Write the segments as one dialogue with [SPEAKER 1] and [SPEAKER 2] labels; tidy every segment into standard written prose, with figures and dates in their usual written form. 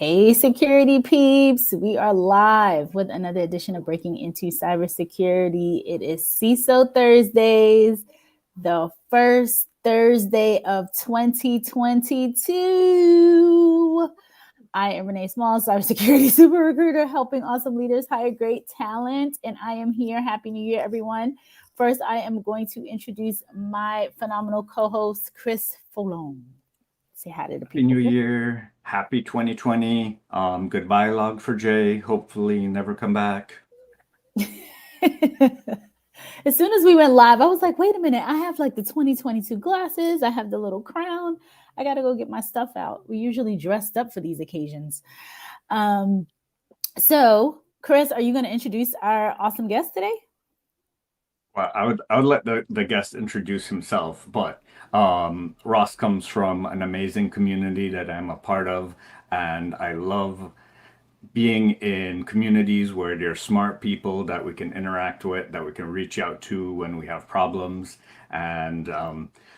[SPEAKER 1] Hey, security peeps. We are live with another edition of Breaking Into Cybersecurity. It is CISO Thursdays, the first Thursday of 2022. I am Renee Small, cybersecurity super recruiter, helping awesome leaders hire great talent. And I am here. Happy New Year, everyone. First, I am going to introduce my phenomenal co-host, Chris Foulon. Say hi to the people.
[SPEAKER 2] Happy New Year. Happy 2020. Goodbye log for Jay. Hopefully never come back.
[SPEAKER 1] As soon as we went live, I was like, wait a minute, I have like the 2022 glasses. I have the little crown. I got to go get my stuff out. We usually dressed up for these occasions. So, Chris, are you going to introduce our awesome guest today?
[SPEAKER 2] Well, I would let the guest introduce himself, but Ross comes from an amazing community that I'm a part of, and I love being in communities where there's smart people that we can interact with, that we can reach out to when we have problems, and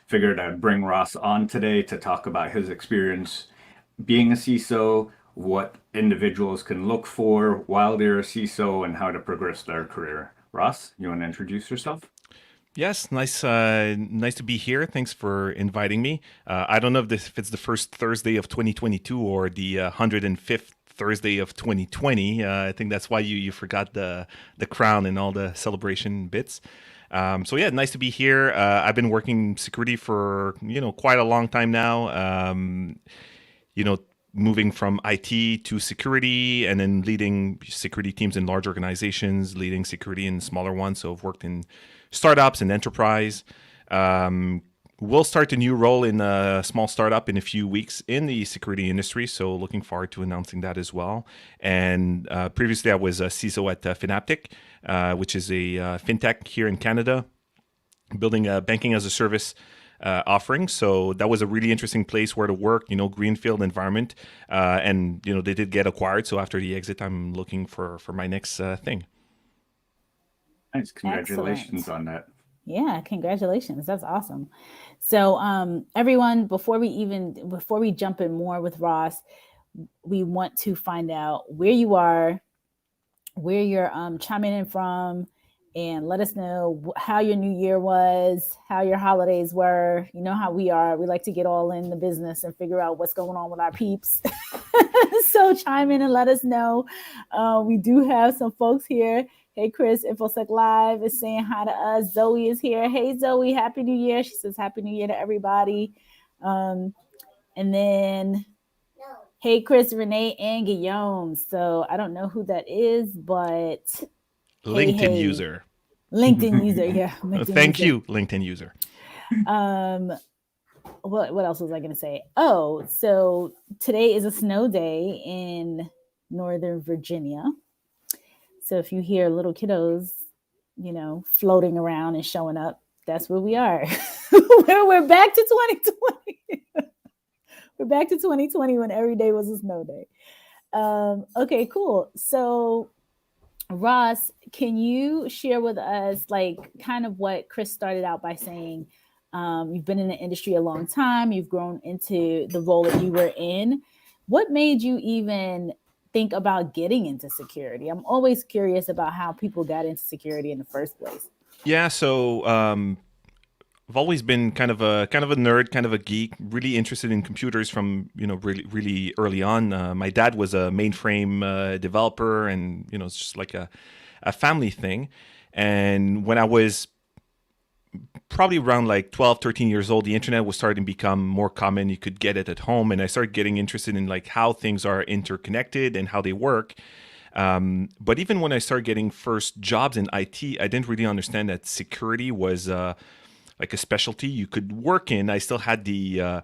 [SPEAKER 2] figured I'd bring Ross on today to talk about his experience being a CISO, what individuals can look for while they're a CISO, and how to progress their career. Ross, you want to introduce yourself?
[SPEAKER 3] Yes, nice to be here. Thanks for inviting me. I don't know if it's the first Thursday of 2022 or the 105th Thursday of 2020. I think that's why you forgot the crown and all the celebration bits. So yeah, nice to be here. I've been working security for quite a long time now. Moving from IT to security, and then leading security teams in large organizations, leading security in smaller ones. So I've worked in startups and enterprise. We'll start a new role in a small startup in a few weeks in the security industry. So looking forward to announcing that as well. And previously I was a CISO at Finaptic, which is a fintech here in Canada, building a banking as a service offering. So that was a really interesting place where to work, greenfield environment. And, they did get acquired. So after the exit, I'm looking for my next thing.
[SPEAKER 2] Nice. Congratulations on that.
[SPEAKER 1] Yeah, congratulations. That's awesome. So everyone, before we jump in more with Ross, we want to find out where you are, where you're chiming in from, and let us know how your new year was, how your holidays were. You know how we are. We like to get all in the business and figure out what's going on with our peeps. So chime in and let us know. We do have some folks here. Hey, Chris, InfoSec Live is saying hi to us. Zoe is here. Hey, Zoe, Happy New Year. She says Happy New Year to everybody. And then, hey, Chris, Renee, and Guillaume. So I don't know who that is, but...
[SPEAKER 3] LinkedIn user.
[SPEAKER 1] LinkedIn user, yeah.
[SPEAKER 3] Thank you, LinkedIn user.
[SPEAKER 1] What else was I going to say? Oh, so today is a snow day in Northern Virginia. So if you hear little kiddos, floating around and showing up, that's where we are. We're back to 2020. We're back to 2020 when every day was a snow day. Okay, cool. So Ross, can you share with us kind of what Chris started out by saying? You've been in the industry a long time. You've grown into the role that you were in. What made you even think about getting into security? I'm always curious about how people got into security in the first place.
[SPEAKER 3] Yeah, so I've always been kind of a nerd, kind of a geek, really interested in computers from really early on. My dad was a mainframe developer, and it's just like a family thing. And when I was probably around like 12, 13 years old, the internet was starting to become more common. You could get it at home, and I started getting interested in like how things are interconnected and how they work. But even when I started getting first jobs in IT, I didn't really understand that security was like a specialty you could work in. I still had the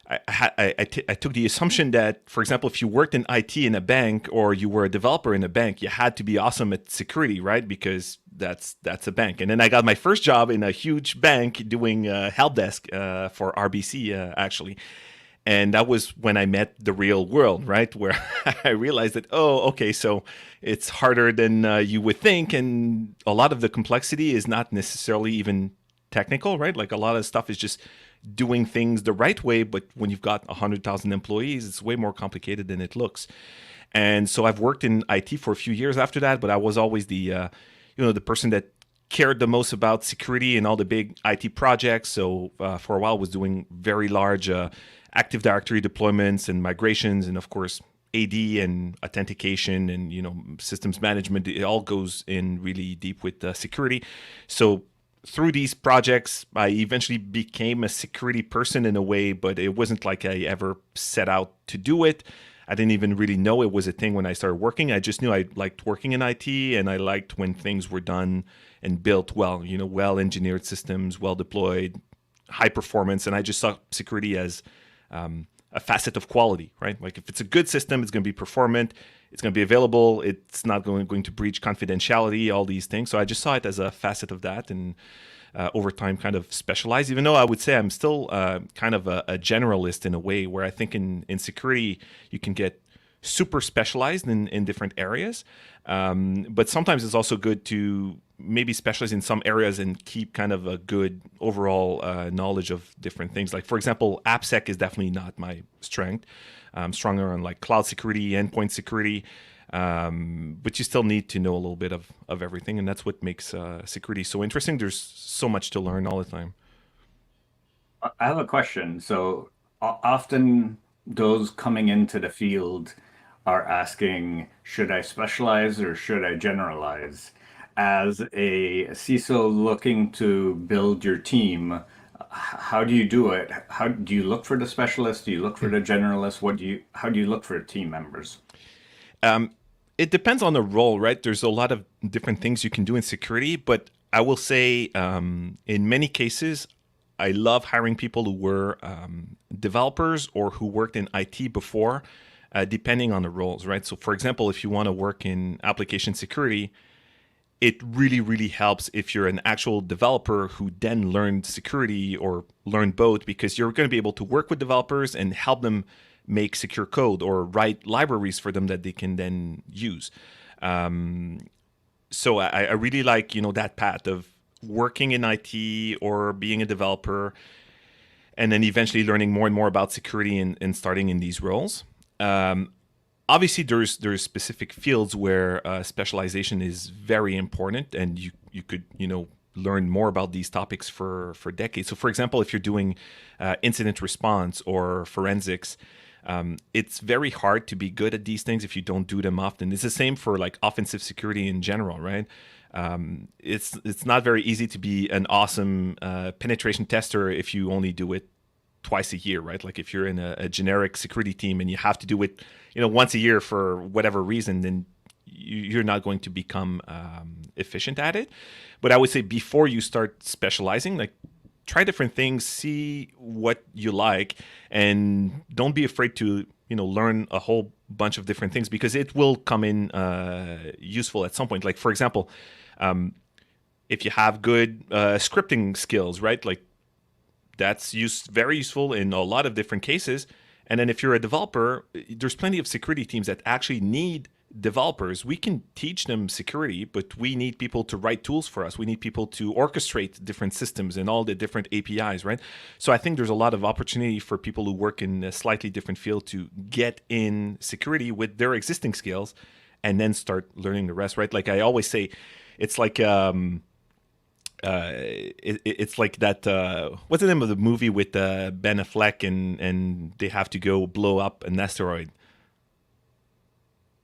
[SPEAKER 3] I took the assumption that, for example, if you worked in IT in a bank or you were a developer in a bank, you had to be awesome at security, right? Because that's a bank. And then I got my first job in a huge bank doing help desk for RBC, actually. And that was when I met the real world, right? Where I realized that, okay, so it's harder than you would think. And a lot of the complexity is not necessarily even technical, right? Like a lot of stuff is just doing things the right way. But when you've got 100,000 employees, it's way more complicated than it looks. And so I've worked in IT for a few years after that, but I was always the the person that cared the most about security and all the big IT projects. So for a while, I was doing very large Active Directory deployments and migrations, and of course AD and authentication and systems management. It all goes in really deep with security. So through these projects, I eventually became a security person in a way, but it wasn't like I ever set out to do it. I didn't even really know it was a thing when I started working. I just knew I liked working in IT, and I liked when things were done and built well, well-engineered systems, well-deployed, high performance. And I just saw security as a facet of quality, right? Like if it's a good system, it's going to be performant, it's going to be available, it's not going to breach confidentiality, all these things. So I just saw it as a facet of that, and over time kind of specialized, even though I would say I'm still kind of a generalist in a way, where I think in security you can get super specialized in different areas. But sometimes it's also good to maybe specialize in some areas and keep kind of a good overall knowledge of different things. Like, for example, AppSec is definitely not my strength. I'm stronger on like cloud security, endpoint security. But you still need to know a little bit of everything, and that's what makes security so interesting. There's so much to learn all the time.
[SPEAKER 2] I have a question. So often those coming into the field are asking, should I specialize or should I generalize? As a CISO looking to build your team, how do you do it? How do you look for the specialist? Do you look for the generalist? How do you look for team members?
[SPEAKER 3] It depends on the role, right? There's a lot of different things you can do in security, but I will say in many cases, I love hiring people who were developers or who worked in IT before, depending on the roles, right? So for example, if you want to work in application security, it really, really helps if you're an actual developer who then learned security or learned both, because you're going to be able to work with developers and help them make secure code or write libraries for them that they can then use. So I really like, that path of working in IT or being a developer, and then eventually learning more and more about security and starting in these roles. Obviously, there's specific fields where specialization is very important, and you could learn more about these topics for decades. So, for example, if you're doing incident response or forensics, it's very hard to be good at these things if you don't do them often. It's the same for like offensive security in general, right? It's not very easy to be an awesome penetration tester if you only do it twice a year, right? Like if you're in a generic security team and you have to do it, once a year for whatever reason, then you're not going to become efficient at it. But I would say before you start specializing, like try different things, see what you like, and don't be afraid to learn a whole bunch of different things, because it will come in useful at some point. Like for example, if you have good scripting skills, right? Like that's very useful in a lot of different cases. And then if you're a developer, there's plenty of security teams that actually need developers. We can teach them security, but we need people to write tools for us. We need people to orchestrate different systems and all the different APIs, right? So I think there's a lot of opportunity for people who work in a slightly different field to get in security with their existing skills and then start learning the rest, right? Like I always say, it's like it's like that. What's the name of the movie with Ben Affleck and they have to go blow up an asteroid?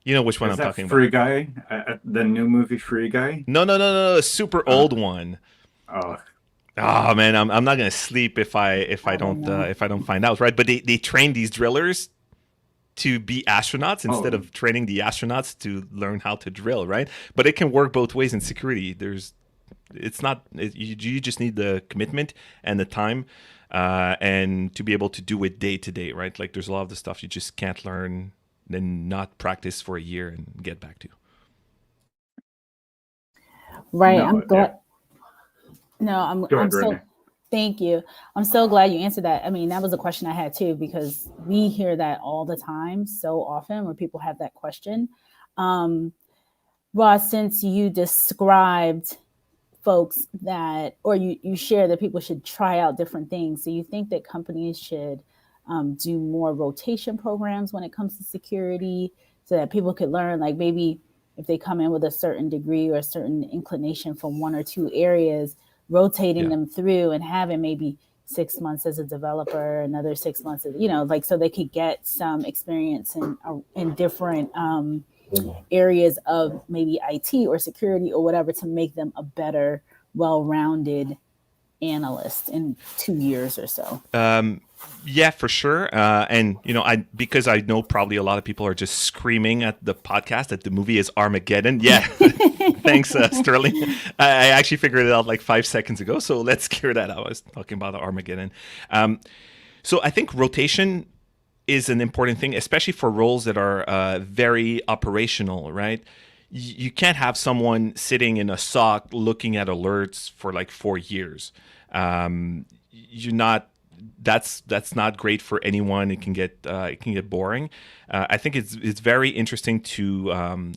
[SPEAKER 3] You know which one I'm talking about?
[SPEAKER 2] Free Guy, the new movie Free Guy.
[SPEAKER 3] No, a super old one.
[SPEAKER 2] Oh
[SPEAKER 3] man, I'm not gonna sleep if I don't find out, right? But they train these drillers to be astronauts instead of training the astronauts to learn how to drill, right? But it can work both ways in security. You just need the commitment and the time, and to be able to do it day to day, right? Like there's a lot of the stuff you just can't learn, then not practice for a year and get back to.
[SPEAKER 1] Right.
[SPEAKER 2] No,
[SPEAKER 1] I'm glad. No, I'm so. Thank you. I'm so glad you answered that. I mean, that was a question I had too, because we hear that all the time, so often when people have that question. Ross, since you described folks that, or you share that people should try out different things. So you think that companies should do more rotation programs when it comes to security, so that people could learn, like maybe if they come in with a certain degree or a certain inclination from one or two areas, rotating them through and having maybe 6 months as a developer, another 6 months, as, like so they could get some experience in different areas of maybe IT or security or whatever, to make them a better, well-rounded analyst in 2 years or so.
[SPEAKER 3] Yeah, for sure. And because I know probably a lot of people are just screaming at the podcast that the movie is Armageddon. Yeah, thanks, Sterling. I actually figured it out like 5 seconds ago. So let's clear that out. I was talking about Armageddon. So I think rotation is an important thing, especially for roles that are very operational, right? You can't have someone sitting in a SOC looking at alerts for like 4 years. That's not great for anyone. It can get boring. I think it's very interesting to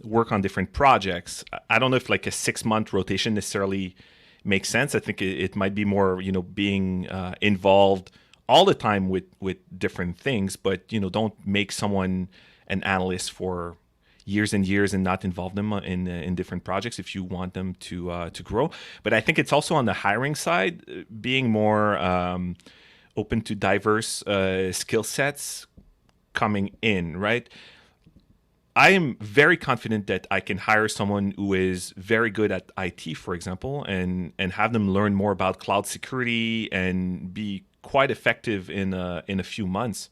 [SPEAKER 3] work on different projects. I don't know if like a 6-month rotation necessarily makes sense. I think it might be more being involved all the time with different things, but don't make someone an analyst for years and years and not involve them in different projects if you want them to grow. But I think it's also on the hiring side, being more open to diverse skill sets coming in, right? I am very confident that I can hire someone who is very good at IT, for example, and have them learn more about cloud security and be quite effective in a few months.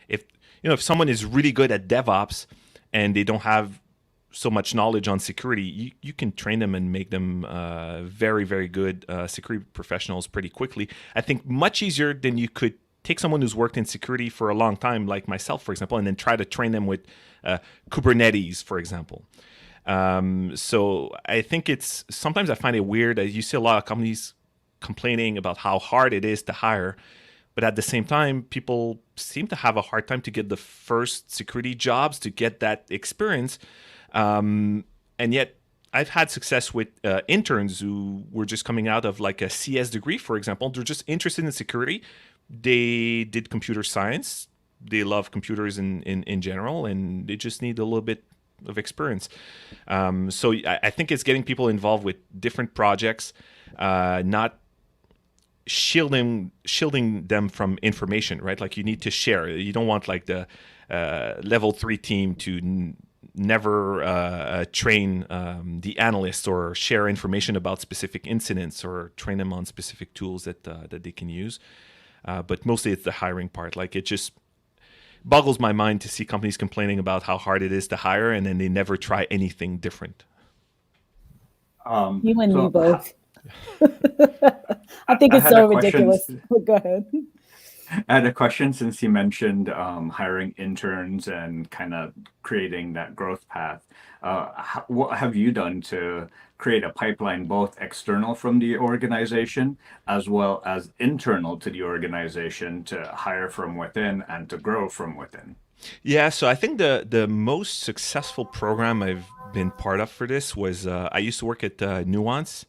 [SPEAKER 3] If someone is really good at DevOps and they don't have so much knowledge on security, you can train them and make them very, very good security professionals pretty quickly. I think much easier than you could take someone who's worked in security for a long time, like myself, for example, and then try to train them with Kubernetes, for example. So I think sometimes I find it weird that you see a lot of companies complaining about how hard it is to hire, but at the same time, people seem to have a hard time to get the first security jobs, to get that experience. And yet I've had success with interns who were just coming out of like a CS degree, for example. They're just interested in security. They did computer science. They love computers in general, and they just need a little bit of experience. So I think it's getting people involved with different projects, not shielding them from information, right? Like you need to share. You don't want like the level 3 team to never train the analysts or share information about specific incidents or train them on specific tools that they can use. But mostly it's the hiring part. Like it just boggles my mind to see companies complaining about how hard it is to hire, and then they never try anything different.
[SPEAKER 1] You and me both. I think it's so ridiculous. Go ahead.
[SPEAKER 2] I had a question, since you mentioned hiring interns and kind of creating that growth path. What have you done to create a pipeline, both external from the organization as well as internal to the organization, to hire from within and to grow from within?
[SPEAKER 3] Yeah, so I think the most successful program I've been part of for this was I used to work at Nuance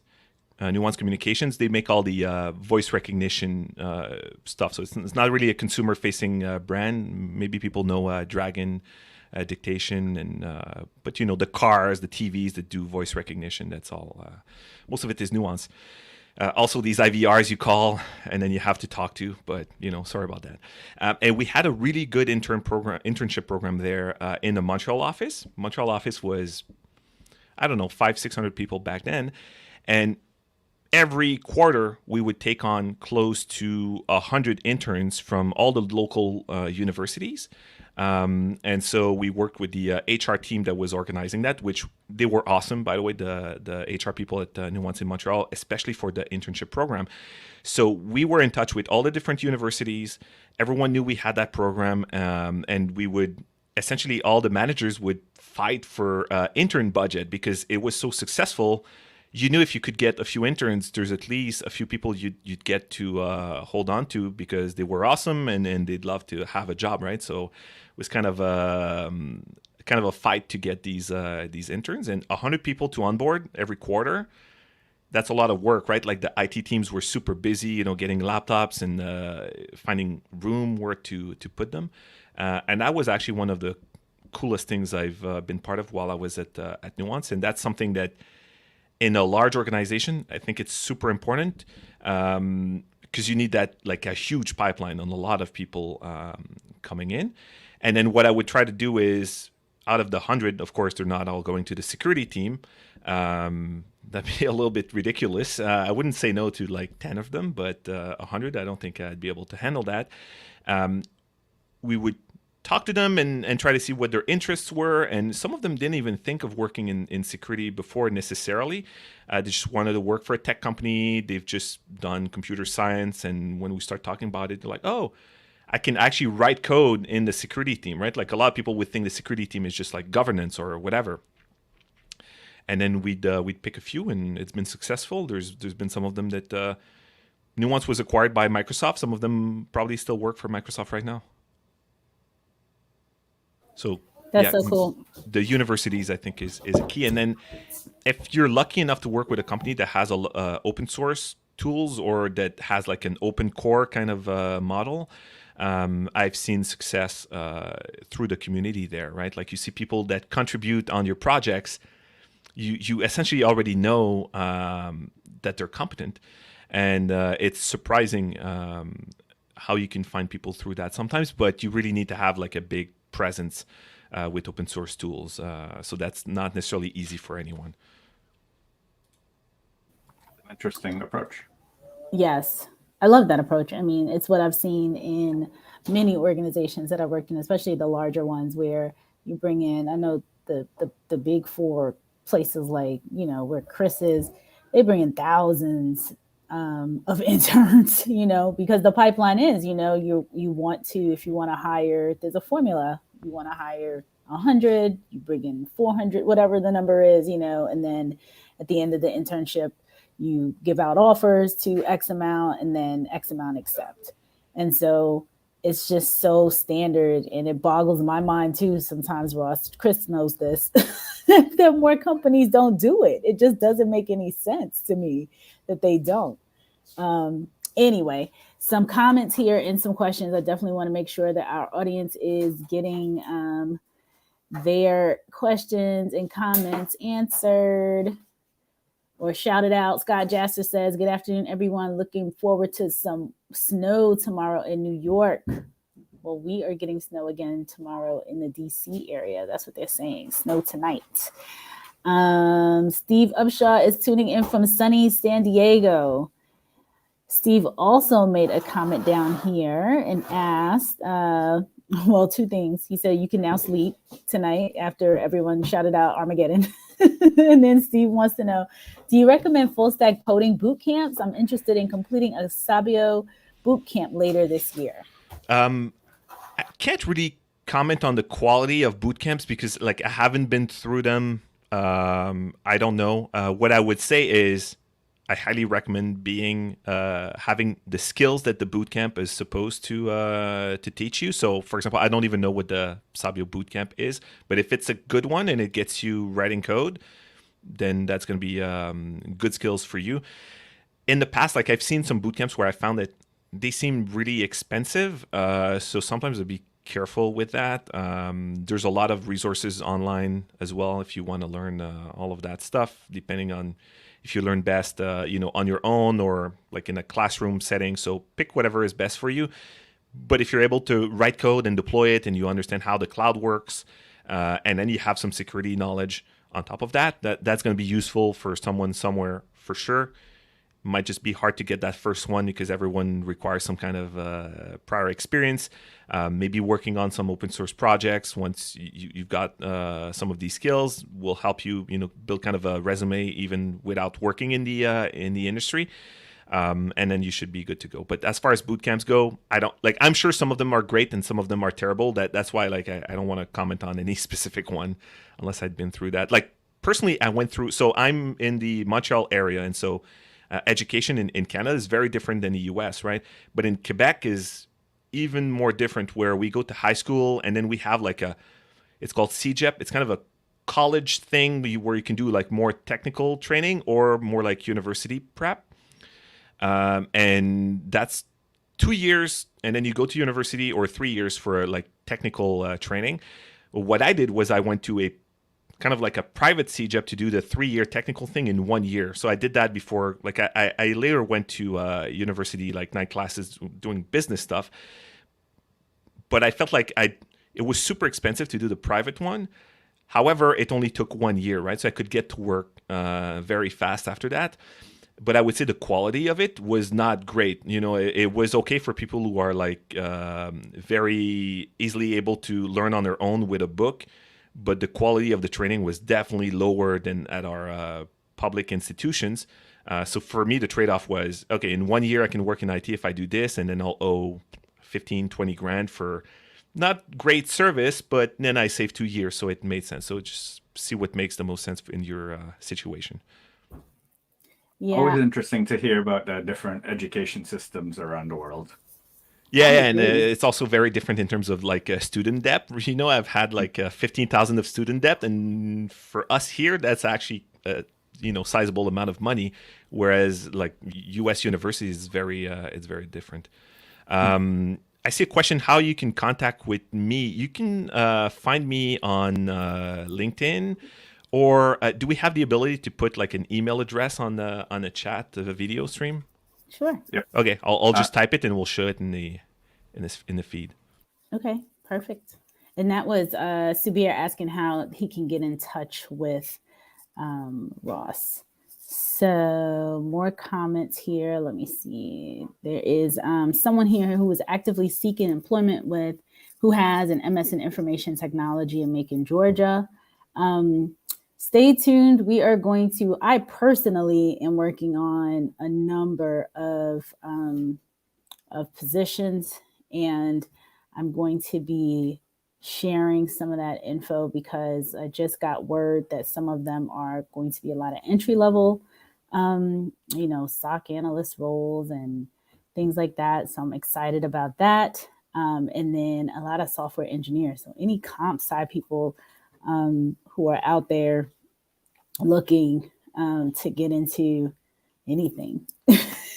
[SPEAKER 3] Communications. They make all the voice recognition stuff. So it's not really a consumer-facing brand. Maybe people know Dragon Dictation, but the cars, the TVs that do voice recognition. That's all. Most of it is Nuance. Also, these IVRs you call, and then you have to talk to. But sorry about that. And we had a really good internship program there in the Montreal office. Montreal office was, I don't know, 500-600 people back then, and every quarter, we would take on close to 100 interns from all the local universities. And so we worked with the HR team that was organizing that, which they were awesome, by the way, the HR people at Nuance in Montreal, especially for the internship program. So we were in touch with all the different universities. Everyone knew we had that program. And we would essentially, all the managers would fight for intern budget because it was so successful. You knew if you could get a few interns, there's at least a few people you'd get to hold on to because they were awesome and they'd love to have a job, right? So it was kind of a fight to get these interns, and 100 people to onboard every quarter. that's a lot of work, right? Like the IT teams were super busy, getting laptops and finding room where to put them. And that was actually one of the coolest things I've been part of while I was at Nuance. And that's something that in a large organization, I think it's super important, because you need that, like a huge pipeline on a lot of people coming in. And then what I would try to do is, out of the 100, of course, they're not all going to the security team. That'd be a little bit ridiculous. I wouldn't say no to like 10 of them, but 100, I don't think I'd be able to handle that. We would talk to them and try to see what their interests were. And some of them didn't even think of working in security before necessarily. They just wanted to work for a tech company. They've just done computer science. And when we start talking about it, they're like, oh, I can actually write code in the security team, right? Like a lot of people would think the security team is just like governance or whatever. And then we'd pick a few, and it's been successful. There's been some of them that Nuance was acquired by Microsoft. Some of them probably still work for Microsoft right now. So
[SPEAKER 1] that's so cool.
[SPEAKER 3] The universities, I think, is a key. And then if you're lucky enough to work with a company that has open source tools or that has like an open core kind of model, I've seen success through the community there, right? Like you see people that contribute on your projects. You essentially already know that they're competent, and it's surprising how you can find people through that sometimes. But you really need to have like a big presence with open source tools, so that's not necessarily easy for anyone.
[SPEAKER 2] Interesting approach.
[SPEAKER 1] Yes, I love that approach. I mean, it's what I've seen in many organizations that I worked in, especially the larger ones, where you bring in, I know the big four places like, where Chris is, they bring in thousands of interns, because the pipeline is, you want to, if you want to hire, there's a formula, you want to hire 100, you bring in 400, whatever the number is, and then at the end of the internship, you give out offers to X amount and then X amount accept. And so it's just so standard, and it boggles my mind too sometimes, Ross. Chris knows this, that more companies don't do it. It just doesn't make any sense to me that they don't. Anyway, some comments here and some questions. I definitely want to make sure that our audience is getting their questions and comments answered or shouted out. Scott Jasser says, good afternoon, everyone. Looking forward to some snow tomorrow in New York. Well, we are getting snow again tomorrow in the DC area. That's what they're saying. Snow tonight. Steve Upshaw is tuning in from sunny San Diego. Steve also made a comment down here and asked, well, two things. He said, you can now sleep tonight after everyone shouted out Armageddon. And then Steve wants to know, do you recommend full stack coding boot camps? I'm interested in completing a Sabio boot camp later this year.
[SPEAKER 3] I can't really comment on the quality of boot camps because like I haven't been through them. I don't know. What I would say is I highly recommend having the skills that the boot camp is supposed to teach you. So, for example, I don't even know what the Sabio boot camp is, but if it's a good one and it gets you writing code, then that's going to be good skills for you. In the past, like I've seen some boot camps where I found that they seem really expensive. So sometimes I'd be careful with that. There's a lot of resources online as well if you want to learn all of that stuff, depending on if you learn best, on your own or like in a classroom setting. So pick whatever is best for you. But if you're able to write code and deploy it and you understand how the cloud works, and then you have some security knowledge on top of that, that's going to be useful for someone somewhere for sure. Might just be hard to get that first one because everyone requires some kind of prior experience. Maybe working on some open source projects once you've got some of these skills will help you, build kind of a resume even without working in the industry. And then you should be good to go. But as far as boot camps go, I'm sure some of them are great and some of them are terrible. That's why I don't want to comment on any specific one unless I'd been through that. Like personally, I went through. So I'm in the Montreal area, and so. Education in Canada is very different than the US, right? But in Quebec is even more different where we go to high school and then we have it's called CEGEP. It's kind of a college thing where you can do like more technical training or more like university prep. And that's 2 years, and then you go to university, or 3 years for like technical training. What I did was I went to a kind of like a private CJEP to do the 3-year technical thing in 1 year. So I did that before. Like I later went to university, like 9 classes doing business stuff. But I felt like it was super expensive to do the private one. However, it only took 1 year, right? So I could get to work very fast after that. But I would say the quality of it was not great. You know, it was okay for people who are like very easily able to learn on their own with a book. But the quality of the training was definitely lower than at our public institutions. So for me, the trade-off was, okay, in 1 year I can work in IT if I do this, and then I'll owe 15, 20 grand for not great service, but then I saved 2 years, so it made sense. So just see what makes the most sense in your situation.
[SPEAKER 1] Yeah.
[SPEAKER 2] Always interesting to hear about the different education systems around the world.
[SPEAKER 3] Yeah, and it's also very different in terms of like student debt. You know, I've had like 15,000 of student debt, and for us here, that's actually sizable amount of money. Whereas like U.S. universities is it's very different. I see a question how you can contact with me. You can find me on LinkedIn, or do we have the ability to put like an email address on the chat of a video stream?
[SPEAKER 1] Sure.
[SPEAKER 2] Yep.
[SPEAKER 3] Okay, I'll just type it and we'll show it in the feed.
[SPEAKER 1] Okay, perfect. And that was Subir asking how he can get in touch with Ross. So more comments here. Let me see. There is someone here who is actively seeking employment who has an MS in Information Technology in Macon, Georgia. Stay tuned. I personally am working on a number of positions, and I'm going to be sharing some of that info because I just got word that some of them are going to be a lot of entry level, SOC analyst roles and things like that. So I'm excited about that. And then a lot of software engineers. So any comp sci people who are out there looking to get into anything,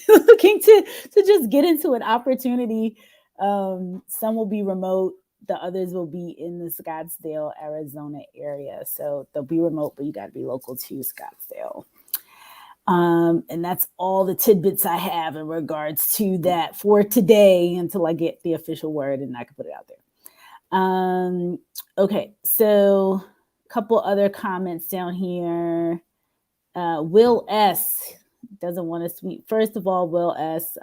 [SPEAKER 1] looking to just get into an opportunity. Some will be remote. The others will be in the Scottsdale, Arizona area. So they'll be remote, but you got to be local to Scottsdale. And that's all the tidbits I have in regards to that for today until I get the official word and I can put it out there. Okay, so a couple other comments down here. Will S. doesn't want to tweet. First of all, Will S.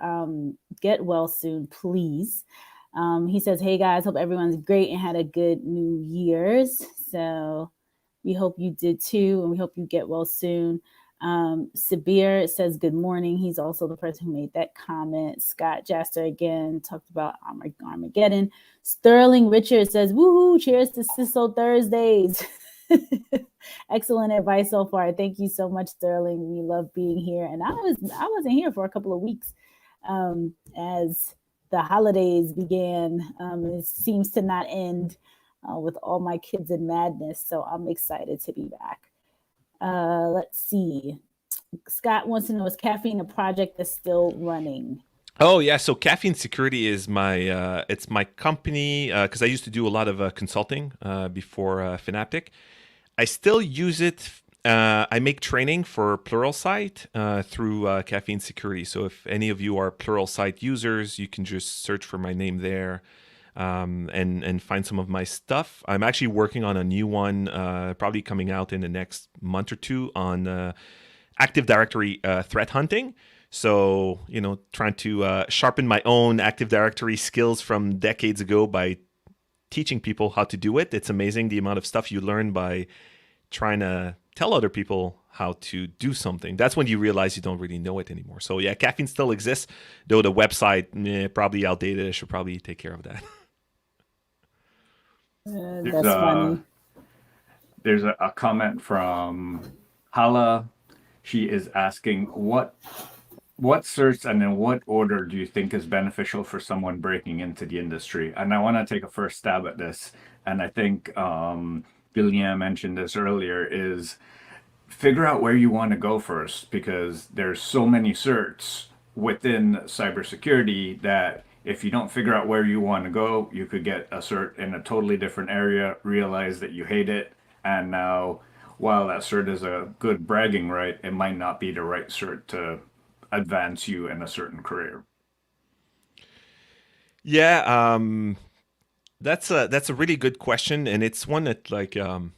[SPEAKER 1] Get well soon, please. He says, hey guys, hope everyone's great and had a good New Year's. So we hope you did too, and we hope you get well soon. Sabir says good morning. He's also the person who made that comment. Scott Jaster again talked about Armageddon. Sterling Richard says, woohoo, cheers to CISO Thursdays. Excellent advice so far. Thank you so much, Sterling. We love being here. And I wasn't here for a couple of weeks as the holidays began. It seems to not end with all my kids in madness. So I'm excited to be back. Let's see. Scott wants to know, is Caffeine a project that's still running?
[SPEAKER 3] Oh yeah, so Caffeine Security is it's my company because I used to do a lot of consulting before Finaptic. I still use it. I make training for Pluralsight through Caffeine Security. So if any of you are Pluralsight users, you can just search for my name there and find some of my stuff. I'm actually working on a new one, probably coming out in the next month or two on Active Directory threat hunting. So, trying to sharpen my own Active Directory skills from decades ago by teaching people how to do it. It's amazing the amount of stuff you learn by trying to tell other people how to do something. That's when you realize you don't really know it anymore. So yeah, Caffeine still exists, though the website, probably outdated. I should probably take care of that.
[SPEAKER 1] That's funny.
[SPEAKER 2] There's a comment from Hala. She is asking what certs and in what order do you think is beneficial for someone breaking into the industry? And I want to take a first stab at this. And I think Guillaume mentioned this earlier, is figure out where you want to go first, because there's so many certs within cybersecurity that if you don't figure out where you want to go, you could get a cert in a totally different area, realize that you hate it, and now while that cert is a good bragging right, it might not be the right cert to advance you in a certain career.
[SPEAKER 3] Yeah, that's a really good question, and it's one that like I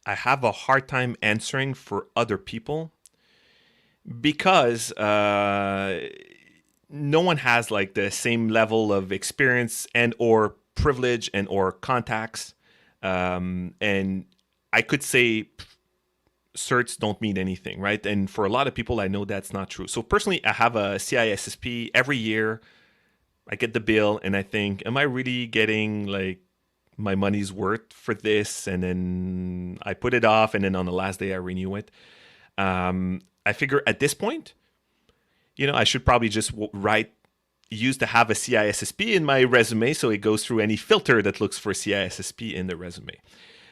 [SPEAKER 3] have a hard time answering for other people because no one has like the same level of experience and or privilege and or contacts, and I could say certs don't mean anything, right? And for a lot of people, I know that's not true. So personally, I have a CISSP every year. I get the bill and I think, am I really getting like my money's worth for this? And then I put it off, and then on the last day I renew it. I figure at this point, I should probably just use to have a CISSP in my resume, so it goes through any filter that looks for CISSP in the resume.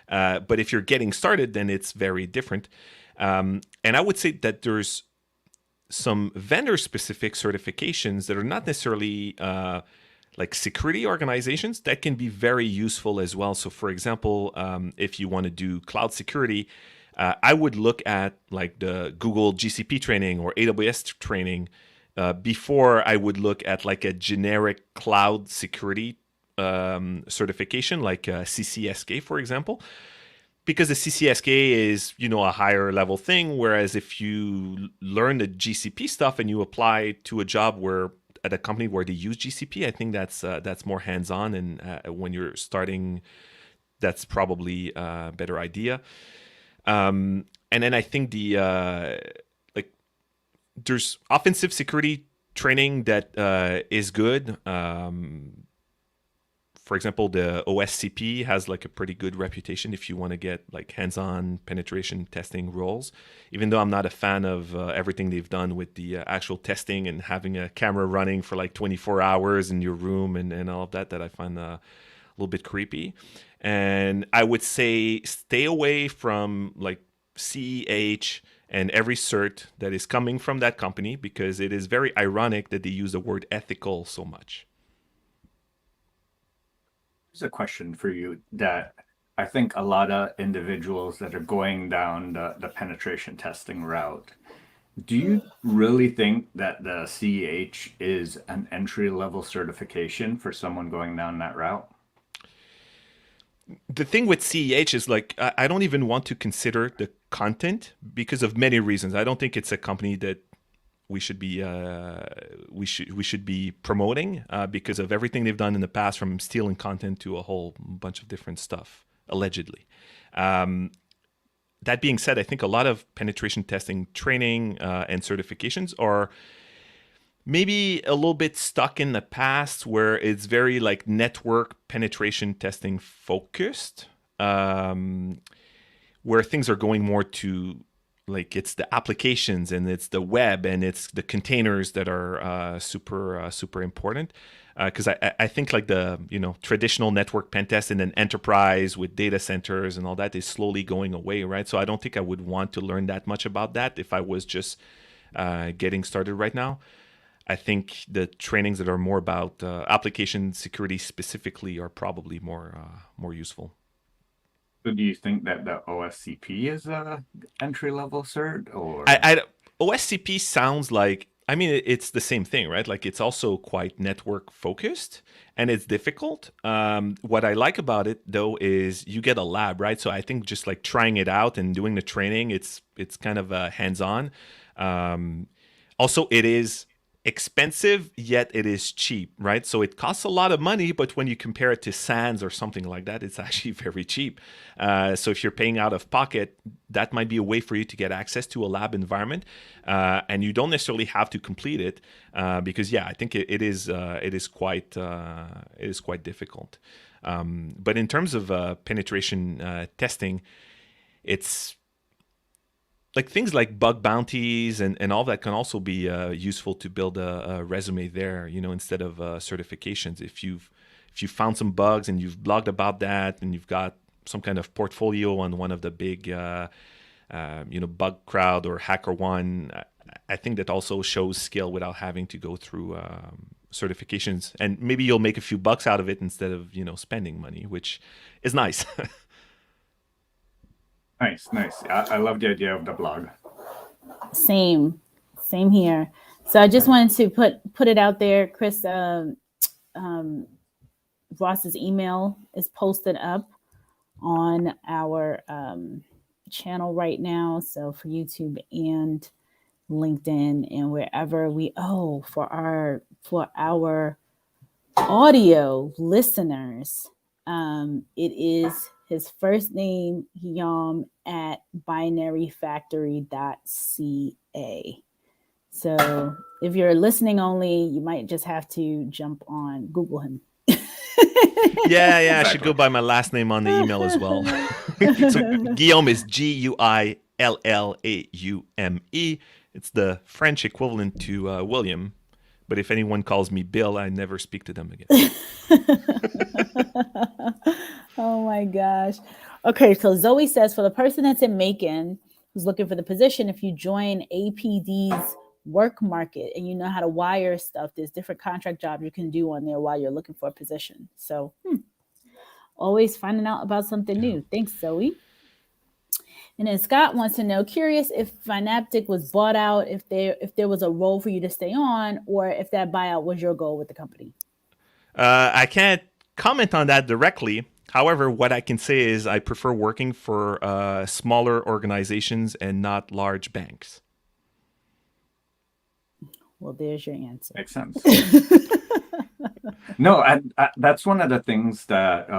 [SPEAKER 3] But if you're getting started, then it's very different. And I would say that there's some vendor-specific certifications that are not necessarily like security organizations that can be very useful as well. So for example, if you want to do cloud security, I would look at like the Google GCP training or AWS training before I would look at like a generic cloud security certification like CCSK, for example. Because the CCSK is, a higher level thing, whereas if you learn the GCP stuff and you apply to a job at a company where they use GCP, I think that's more hands-on, and when you're starting, that's probably a better idea. And then I think there's offensive security training that is good. For example, the OSCP has like a pretty good reputation if you want to get like hands-on penetration testing roles. Even though I'm not a fan of everything they've done with the actual testing and having a camera running for like 24 hours in your room and all of that I find a little bit creepy. And I would say stay away from like CEH and every cert that is coming from that company, because it is very ironic that they use the word ethical so much.
[SPEAKER 2] Here's a question for you that I think a lot of individuals that are going down the penetration testing route, do you really think that the CEH is an entry-level certification for someone going down that route?
[SPEAKER 3] The thing with CEH is like I don't even want to consider the content because of many reasons. I don't think it's a company that we should be promoting because of everything they've done in the past, from stealing content to a whole bunch of different stuff, allegedly. That being said, I think a lot of penetration testing training and certifications are maybe a little bit stuck in the past, where it's very like network penetration testing focused, where things are going more to like it's the applications and it's the web and it's the containers that are super important. Because I think like the traditional network pen test in an enterprise with data centers and all that is slowly going away, right? So I don't think I would want to learn that much about that if I was just getting started right now. I think the trainings that are more about application security specifically are probably more useful.
[SPEAKER 2] So do you think that the OSCP is a entry-level cert, or?
[SPEAKER 3] OSCP sounds like, I mean, it's the same thing, right? Like it's also quite network focused and it's difficult. What I like about it though is you get a lab, right? So I think just like trying it out and doing the training, it's kind of hands-on. Also, it is expensive, yet it is cheap, right? So it costs a lot of money, but when you compare it to SANS or something like that, it's actually very cheap. So if you're paying out of pocket, that might be a way for you to get access to a lab environment, and you don't necessarily have to complete it because, yeah, I think it is quite difficult. But in terms of penetration testing, it's like things like bug bounties and all that can also be useful to build a resume there, instead of certifications. If you found some bugs and you've blogged about that and you've got some kind of portfolio on one of the big, bug crowd or HackerOne. I think that also shows skill without having to go through certifications, and maybe you'll make a few bucks out of it instead of spending money, which is nice.
[SPEAKER 2] Nice. I love the idea of the blog.
[SPEAKER 1] Same here. So I just wanted to put it out there, Chris. Ross's email is posted up on our channel right now. So for YouTube and LinkedIn and wherever for our audio listeners, it is his first name, Guillaume, at binaryfactory.ca. So if you're listening only, you might just have to jump on Google him.
[SPEAKER 3] Yeah, exactly. I should go by my last name on the email as well. So Guillaume is Guillaume. It's the French equivalent to William. But if anyone calls me Bill, I never speak to them again.
[SPEAKER 1] Oh my gosh. Okay, so Zoe says, for the person that's in Macon who's looking for the position, if you join APD's work market and you know how to wire stuff, there's different contract jobs you can do on there while you're looking for a position. So always finding out about something new. Thanks, Zoe. And then Scott wants to know, curious if Finaptic was bought out, if there was a role for you to stay on, or if that buyout was your goal with the company.
[SPEAKER 3] I can't comment on that directly. However, what I can say is I prefer working for smaller organizations and not large banks.
[SPEAKER 1] Well, there's your answer.
[SPEAKER 2] Makes sense. No, I, that's one of the things that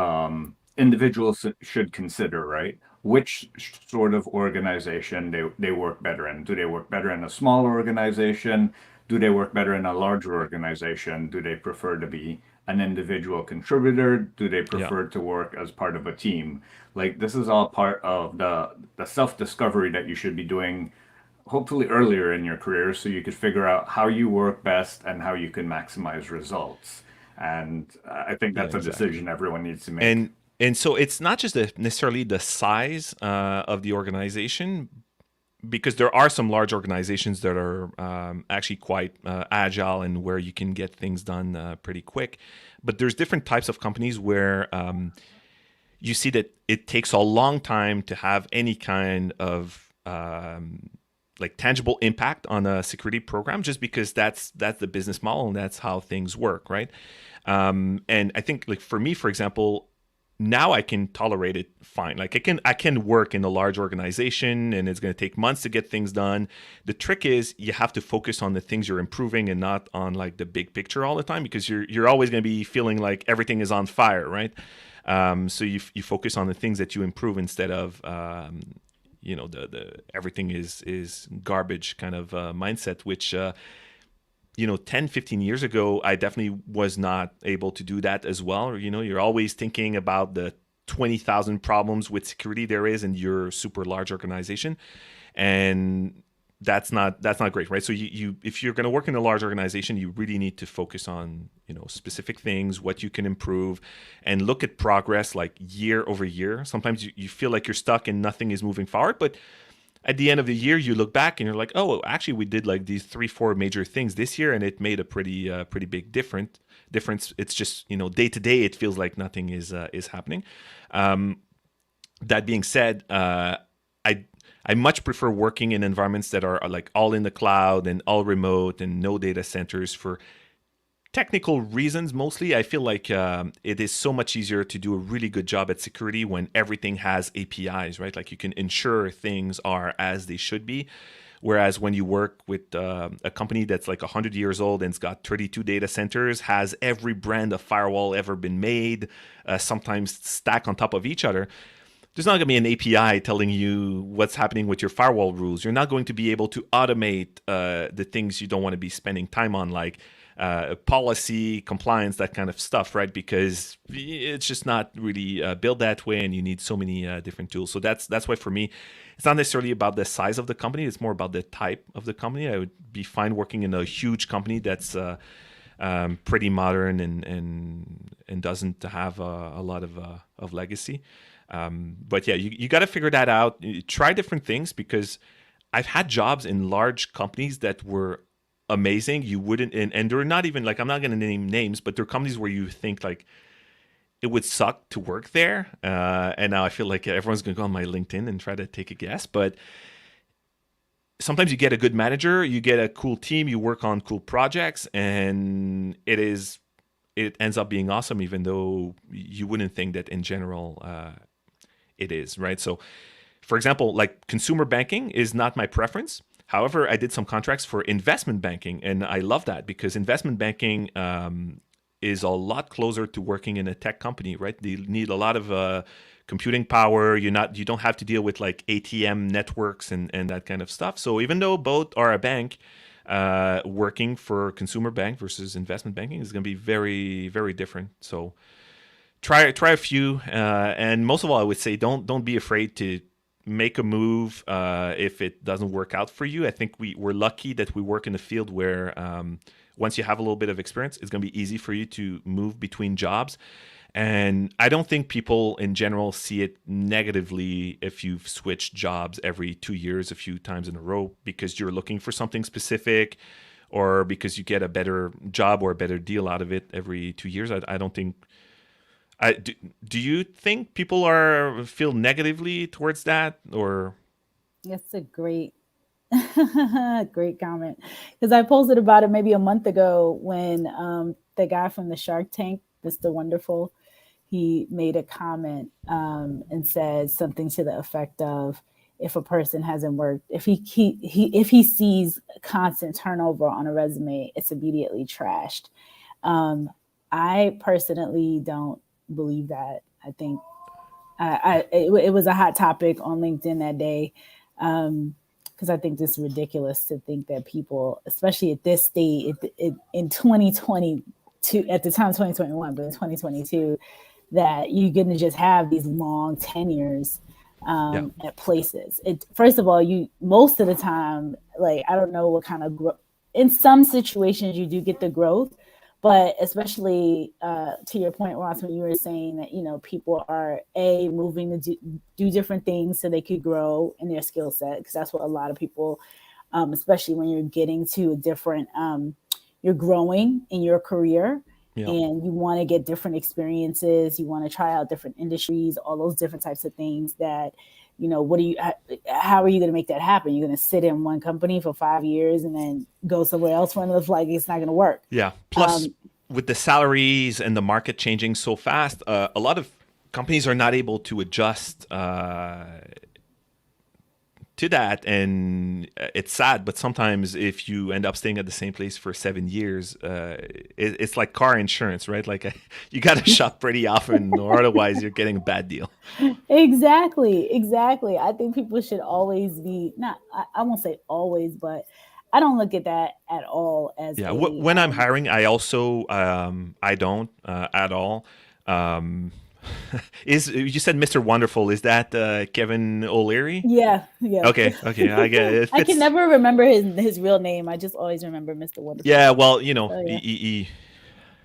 [SPEAKER 2] individuals should consider, right? Which sort of organization they work better in. Do they work better in a small organization? Do they work better in a larger organization? Do they prefer to be an individual contributor? Do they prefer to work as part of a team? Like, this is all part of the self-discovery that you should be doing hopefully earlier in your career, so you could figure out how you work best and how you can maximize results. And I think that's a decision everyone needs to make.
[SPEAKER 3] And so it's not just necessarily the size of the organization, because there are some large organizations that are actually quite agile and where you can get things done pretty quick. But there's different types of companies where you see that it takes a long time to have any kind of like tangible impact on a security program, just because that's the business model and that's how things work, right? And I think, like, for me, for example, now I can tolerate it fine. Like, I can work in a large organization and it's going to take months to get things done. The trick is you have to focus on the things you're improving and not on like the big picture all the time, because you're always going to be feeling like everything is on fire, right? So you focus on the things that you improve instead of the everything is garbage kind of mindset, which 10, 15 years ago, I definitely was not able to do that as well. You're always thinking about the 20,000 problems with security there is in your super large organization. And that's not great, right? So if you're going to work in a large organization, you really need to focus on, specific things, what you can improve, and look at progress like year over year. Sometimes you feel like you're stuck and nothing is moving forward, but at the end of the year, you look back and you're like, oh, actually, we did like these 3-4 major things this year, and it made a pretty big difference. It's just, day to day, it feels like nothing is happening. That being said, I much prefer working in environments that are like all in the cloud and all remote and no data centers for technical reasons mostly. I feel like it is so much easier to do a really good job at security when everything has APIs, right? Like, you can ensure things are as they should be. Whereas when you work with a company that's like 100 years old and it's got 32 data centers, has every brand of firewall ever been made, sometimes stacked on top of each other, there's not going to be an API telling you what's happening with your firewall rules. You're not going to be able to automate the things you don't want to be spending time on, like policy, compliance, that kind of stuff, right? Because it's just not really built that way, and you need so many different tools. So that's why, for me, it's not necessarily about the size of the company. It's more about the type of the company. I would be fine working in a huge company that's pretty modern and doesn't have a lot of legacy. But yeah, you got to figure that out. Try different things, because I've had jobs in large companies that were amazing. You wouldn't, and they're not even like, I'm not going to name names, but they're companies where you think like it would suck to work there. And now I feel like everyone's going to go on my LinkedIn and try to take a guess. But sometimes you get a good manager, you get a cool team, you work on cool projects, and it ends up being awesome, even though you wouldn't think that in general it is, right? So, for example, like consumer banking is not my preference. However, I did some contracts for investment banking, and I love that, because investment banking is a lot closer to working in a tech company, right? They need a lot of computing power. You don't have to deal with like ATM networks and that kind of stuff. So even though both are a bank, working for consumer bank versus investment banking is going to be very, very different. So try a few, and most of all, I would say don't be afraid to make a move if it doesn't work out for you. I think we're lucky that we work in a field where once you have a little bit of experience, it's going to be easy for you to move between jobs. And I don't think people in general see it negatively if you've switched jobs every 2 years a few times in a row because you're looking for something specific, or because you get a better job or a better deal out of it every 2 years. I don't think. Do you think people feel negatively towards that, or?
[SPEAKER 1] That's a great great comment, because I posted about it maybe a month ago when the guy from the Shark Tank, Mr. Wonderful, he made a comment and said something to the effect of, if a person hasn't worked, if he sees constant turnover on a resume, it's immediately trashed. I personally don't believe that. I think it was a hot topic on LinkedIn that day. Because I think it's ridiculous to think that people, especially at this state, in 2022, at the time 2021, but in 2022, that you're going to just have these long tenures at places. First of all, most of the time, like, I don't know what kind of growth. In some situations, you do get the growth, but especially to your point, Ross, when you were saying that, people are moving to do different things so they could grow in their skill set, because that's what a lot of people, especially when you're getting to a different, you're growing in your career, and you want to get different experiences, you want to try out different industries, all those different types of things that, how are you going to make that happen? You're going to sit in one company for 5 years and then go somewhere else when it looks like it's not going to work.
[SPEAKER 3] Yeah. Plus, with the salaries and the market changing so fast, a lot of companies are not able to adjust to that. And it's sad, but sometimes if you end up staying at the same place for 7 years, it's like car insurance, right? Like you got to shop pretty often, or otherwise you're getting a bad deal.
[SPEAKER 1] Exactly. I think people should always be, I won't say always, but I don't look at that at all as
[SPEAKER 3] when I'm hiring, I also I don't at all. You said Mr. Wonderful? Is that Kevin O'Leary?
[SPEAKER 1] Yeah.
[SPEAKER 3] Okay. I get it.
[SPEAKER 1] I can never remember his real name. I just always remember Mr. Wonderful.
[SPEAKER 3] Yeah, well,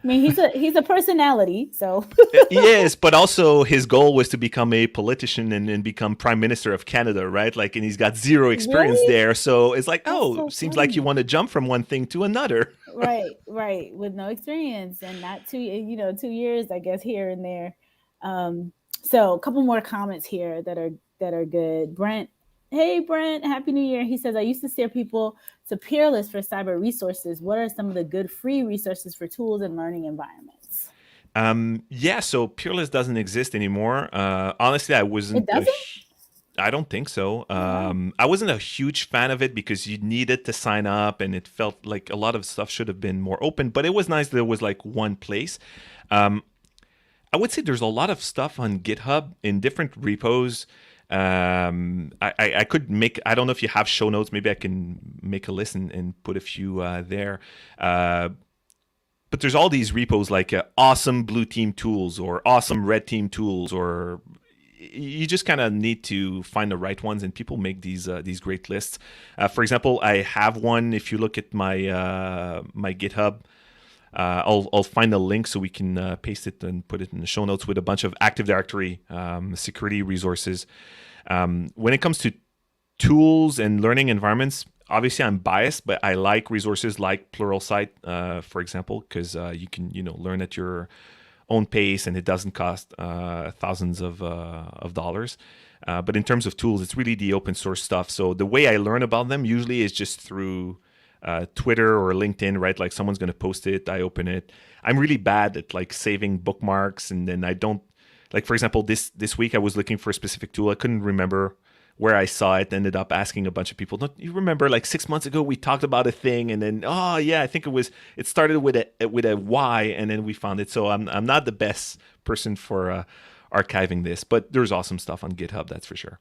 [SPEAKER 1] I mean, he's a personality, so.
[SPEAKER 3] He is, but also his goal was to become a politician and become Prime Minister of Canada, right? Like, and he's got zero experience there, so it's like, seems like you want to jump from one thing to another.
[SPEAKER 1] Right, with no experience and not 2 years, I guess, here and there. So a couple more comments here that are good. Brent, hey Brent, Happy New Year. He says, I used to steer people to Peerless for cyber resources. What are some of the good free resources for tools and learning environments?
[SPEAKER 3] So Peerless doesn't exist anymore. Honestly, I wasn't.
[SPEAKER 1] It doesn't?
[SPEAKER 3] I don't think so. I wasn't a huge fan of it because you needed to sign up, and it felt like a lot of stuff should have been more open. But it was nice that there was like one place. I would say there's a lot of stuff on GitHub in different repos. I could make, I don't know if you have show notes. Maybe I can make a list and put a few there. But there's all these repos like awesome blue team tools or awesome red team tools, or you just kind of need to find the right ones, and people make these great lists. For example, I have one. If you look at my my GitHub, I'll find a link so we can paste it and put it in the show notes with a bunch of Active Directory security resources. When it comes to tools and learning environments, obviously I'm biased, but I like resources like Pluralsight, for example, because you can learn at your own pace and it doesn't cost thousands of dollars. But in terms of tools, it's really the open source stuff. So the way I learn about them usually is just through Twitter or LinkedIn, right? Like someone's going to post it, I open it. I'm really bad at like saving bookmarks, and then I don't, like, for example, this week I was looking for a specific tool. I couldn't remember where I saw it. Ended up asking a bunch of people, don't you remember like 6 months ago we talked about a thing, and then oh yeah, I think it started with a Y, and then we found it. So I'm not the best person for archiving this, but there's awesome stuff on GitHub, that's for sure.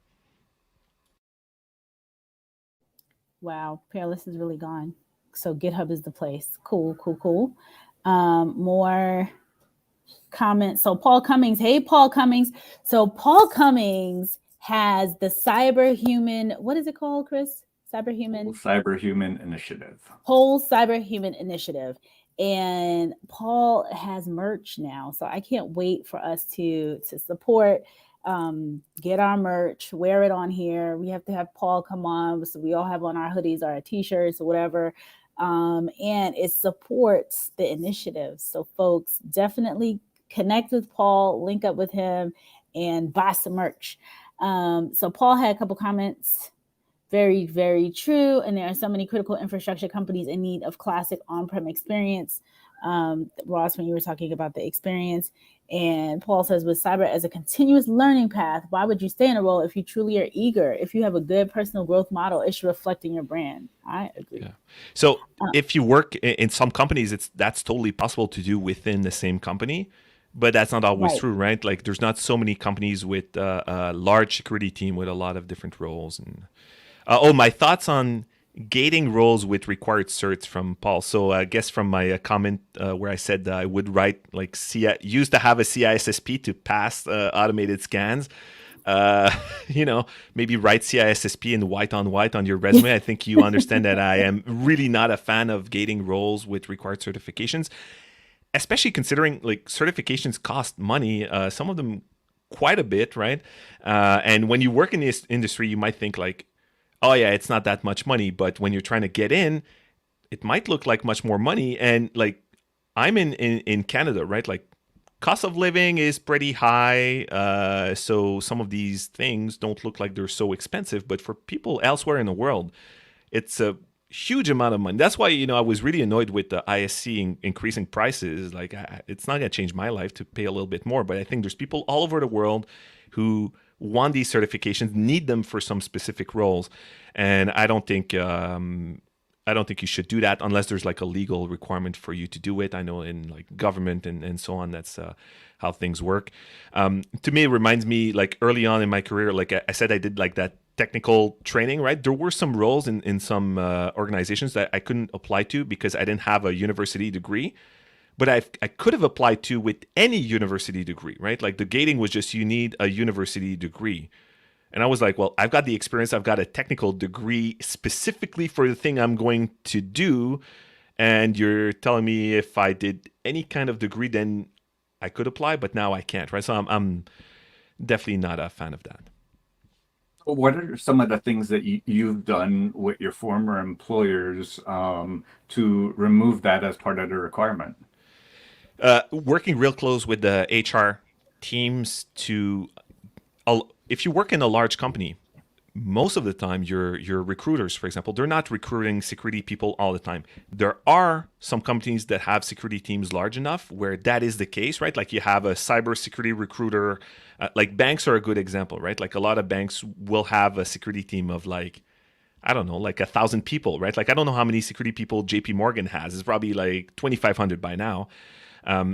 [SPEAKER 1] Wow, Peerless is really gone. So GitHub is the place. Cool. More comments. So Paul Cummings. Hey, Paul Cummings. So Paul Cummings has the Cyberhuman, what is it called, Chris?
[SPEAKER 2] Cyberhuman Initiative.
[SPEAKER 1] Whole Cyberhuman Initiative. And Paul has merch now. So I can't wait for us to support, get our merch, wear it on here. We have to have Paul come on. So we all have on our hoodies or our t-shirts or whatever. And it supports the initiative. So folks, definitely connect with Paul, link up with him, and buy some merch. So Paul had a couple comments. Very, very true. And there are so many critical infrastructure companies in need of classic on-prem experience. Ross, when you were talking about the experience, and Paul says, with cyber as a continuous learning path, why would you stay in a role if you truly are eager? If you have a good personal growth model, it should reflect in your brand. I agree.
[SPEAKER 3] Yeah. So if you work in some companies, that's totally possible to do within the same company. But that's not always true, right? Like there's not so many companies with a large security team with a lot of different roles. And my thoughts on gating roles with required certs from Paul. So I guess from my comment where I said I would write like used to have a CISSP to pass automated scans. Maybe write CISSP in white on your resume. I think you understand that I am really not a fan of gating roles with required certifications, especially considering like certifications cost money, some of them quite a bit, right? And when you work in this industry, you might think like, oh yeah, it's not that much money. But when you're trying to get in, it might look like much more money. And like I'm in Canada, right? Like cost of living is pretty high. So some of these things don't look like they're so expensive. But for people elsewhere in the world, it's a huge amount of money. That's why, I was really annoyed with the ISC increasing prices. Like it's not going to change my life to pay a little bit more. But I think there's people all over the world who want these certifications, need them for some specific roles, and I don't think you should do that unless there's like a legal requirement for you to do it. I know in like government and so on, that's how things work. To me, it reminds me like early on in my career, like I said, I did like that technical training, right? There were some roles in some organizations that I couldn't apply to because I didn't have a university degree. But I could have applied to with any university degree, right? Like the gating was just you need a university degree. And I was like, well, I've got the experience. I've got a technical degree specifically for the thing I'm going to do. And you're telling me if I did any kind of degree, then I could apply, but now I can't, right? So I'm definitely not a fan of that.
[SPEAKER 2] What are some of the things that you've done with your former employers to remove that as part of the requirement?
[SPEAKER 3] Working real close with the HR teams if you work in a large company, most of the time your recruiters, for example, they're not recruiting security people all the time. There are some companies that have security teams large enough where that is the case, right? Like you have a cybersecurity recruiter, like banks are a good example, right? Like a lot of banks will have a security team of like, I don't know, like 1,000 people, right? Like I don't know how many security people JP Morgan has. It's probably like 2,500 by now.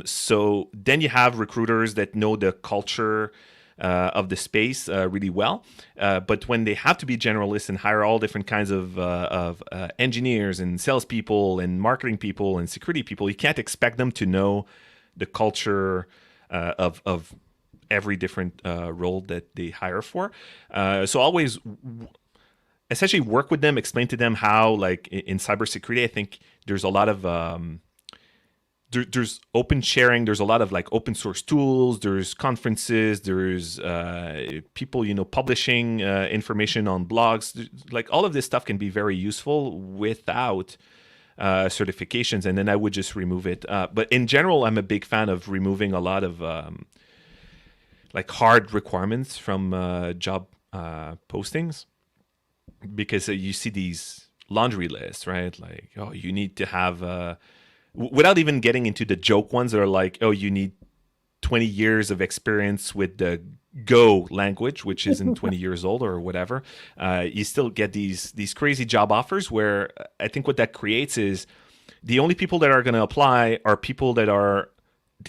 [SPEAKER 3] So then you have recruiters that know the culture of the space really well. But when they have to be generalists and hire all different kinds of engineers and salespeople and marketing people and security people, you can't expect them to know the culture of every different role that they hire for. So always essentially work with them, explain to them how, like in cybersecurity, I think there's a lot of there's open sharing. There's a lot of like open source tools. There's conferences. There's people, publishing information on blogs. Like all of this stuff can be very useful without certifications, and then I would just remove it. But in general, I'm a big fan of removing a lot of like hard requirements from job postings, because you see these laundry lists, right? Like, oh, you need to have without even getting into the joke ones that are like, oh, you need 20 years of experience with the Go language, which isn't 20 years old or whatever. You still get these crazy job offers where I think what that creates is the only people that are going to apply are people that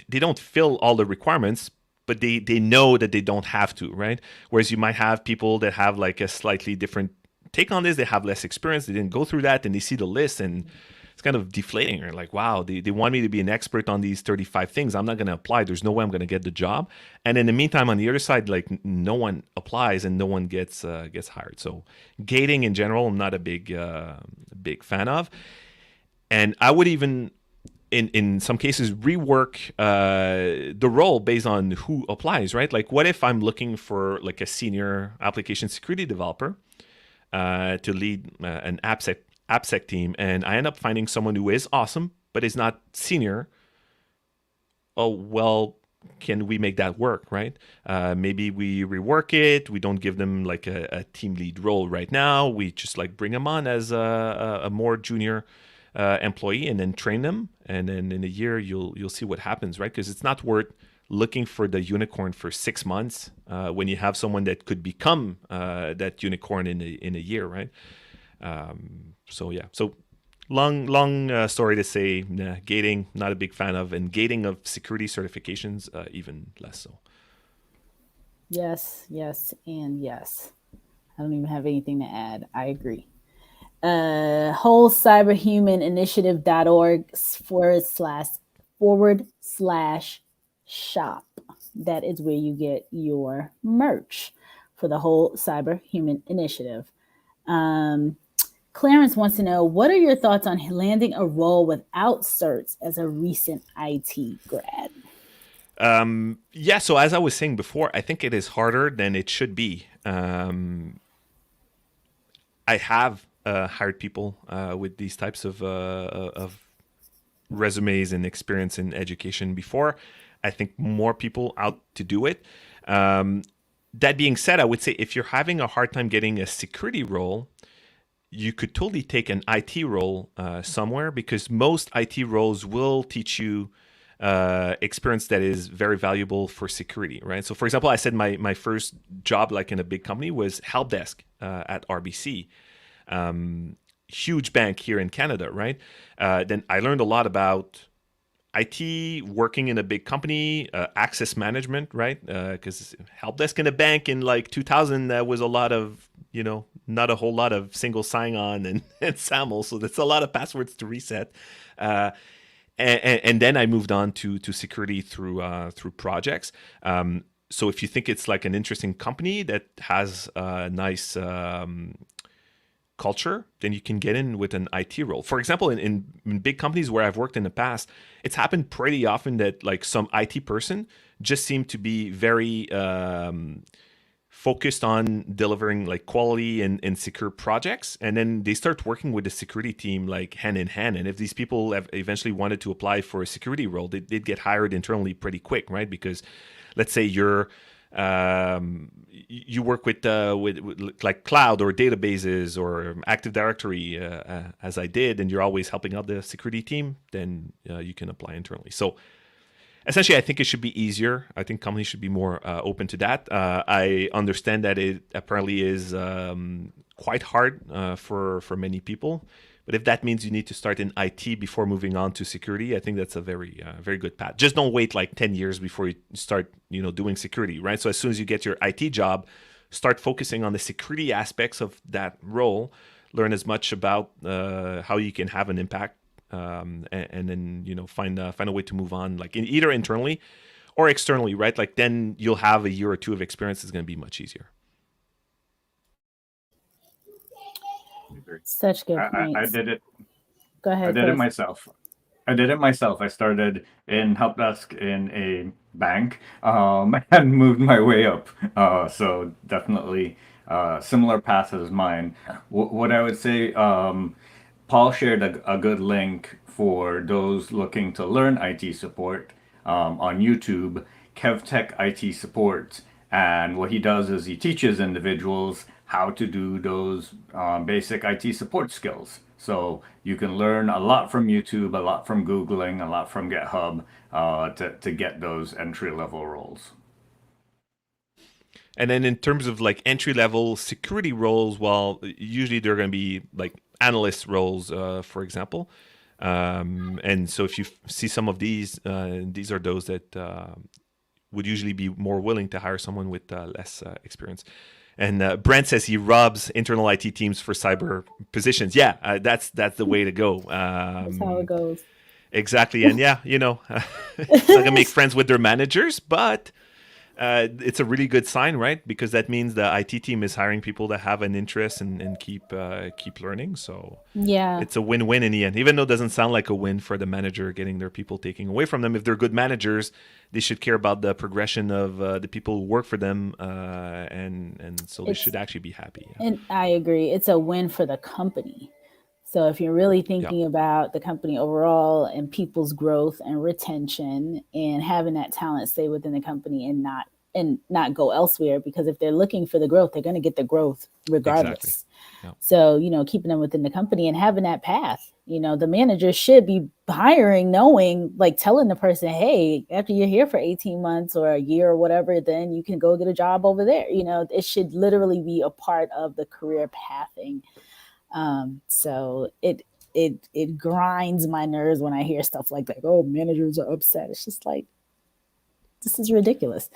[SPEAKER 3] they don't fill all the requirements, but they know that they don't have to, right? Whereas you might have people that have like a slightly different take on this. They have less experience. They didn't go through that, and they see the list, and it's kind of deflating. You're like, wow, they want me to be an expert on these 35 things. I'm not going to apply. There's no way I'm going to get the job. And in the meantime, on the other side, like no one applies and no one gets hired. So gating in general, I'm not a big fan of. And I would even, in some cases, rework the role based on who applies, right? Like, what if I'm looking for like a senior application security developer to lead an AppSec team, and I end up finding someone who is awesome but is not senior? Oh, well, can we make that work, right? Maybe we rework it. We don't give them like a team lead role right now. We just like bring them on as a more junior employee, and then train them, and then in a year you'll see what happens, right? Because it's not worth looking for the unicorn for 6 months when you have someone that could become that unicorn in a year, right? So long story to say, nah, gating, not a big fan of, and gating of security certifications, even less so.
[SPEAKER 1] Yes, and yes. I don't even have anything to add. I agree. wholecyberhumaninitiative.org/shop. That is where you get your merch for the whole Cyber Human Initiative. Clarence wants to know, what are your thoughts on landing a role without certs as a recent IT grad?
[SPEAKER 3] So as I was saying before, I think it is harder than it should be. I have hired people with these types of resumes and experience in education before. I think more people out to do it. That being said, I would say if you're having a hard time getting a security role, you could totally take an IT role somewhere, because most IT roles will teach you experience that is very valuable for security, right? So for example, I said my first job like in a big company was help desk at RBC, huge bank here in Canada, right? Then I learned a lot about IT, working in a big company, access management, right? Because help desk in a bank in like 2000, that was a lot of, not a whole lot of single sign-on and SAML. So that's a lot of passwords to reset. And then I moved on to security through projects. So if you think it's like an interesting company that has a nice culture, then you can get in with an IT role. For example, in big companies where I've worked in the past, it's happened pretty often that like some IT person just seemed to be very focused on delivering like quality and secure projects, and then they start working with the security team like hand in hand. And if these people have eventually wanted to apply for a security role, they'd get hired internally pretty quick, right? Because let's say you work with like cloud or databases or Active Directory, as I did, and you're always helping out the security team, then you can apply internally. So essentially, I think it should be easier. I think companies should be more open to that. I understand that it apparently is quite hard for many people. But if that means you need to start in IT before moving on to security, I think that's a very good path. Just don't wait like 10 years before you start doing security, right? So as soon as you get your IT job, start focusing on the security aspects of that role. Learn as much about how you can have an impact. And then find a way to move on, like either internally or externally, right? Like then you'll have a year or two of experience. It's going to be much easier.
[SPEAKER 1] Such good points.
[SPEAKER 2] I did it.
[SPEAKER 1] Go ahead.
[SPEAKER 2] I did it myself. I did it myself. I started in help desk in a bank, and moved my way up. So definitely similar path as mine. What I would say, Paul shared a good link for those looking to learn IT support on YouTube, KevTech IT Support. And what he does is he teaches individuals how to do those basic IT support skills. So you can learn a lot from YouTube, a lot from Googling, a lot from GitHub to get those entry level roles.
[SPEAKER 3] And then in terms of like entry level security roles, well, usually they're going to be like analyst roles, for example. And so if you see some of these are those that would usually be more willing to hire someone with less experience. And Brent says he robs internal IT teams for cyber positions. Yeah, that's the way to go.
[SPEAKER 1] That's how it goes.
[SPEAKER 3] Exactly. And yeah, not gonna make friends with their managers, but it's a really good sign, right? Because that means the IT team is hiring people that have an interest and keep learning. So
[SPEAKER 1] Yeah,
[SPEAKER 3] it's a win-win in the end, even though it doesn't sound like a win for the manager getting their people taken away from them. If they're good managers, they should care about the progression of the people who work for them, and so they should actually be happy. Yeah.
[SPEAKER 1] and I agree. It's a win for the company. So if you're really
[SPEAKER 3] Yeah.
[SPEAKER 1] thinking about the company overall and people's growth and retention and having that talent stay within the company and not go elsewhere, because if they're looking for the growth, they're going to get the growth regardless.
[SPEAKER 3] Exactly. Yeah.
[SPEAKER 1] So, keeping them within the company and having that path, the manager should be hiring, knowing, like telling the person, hey, after you're here for 18 months or a year or whatever, then you can go get a job over there. It should literally be a part of the career pathing. So it grinds my nerves when I hear stuff like that. Oh, managers are upset. It's just like, this is ridiculous.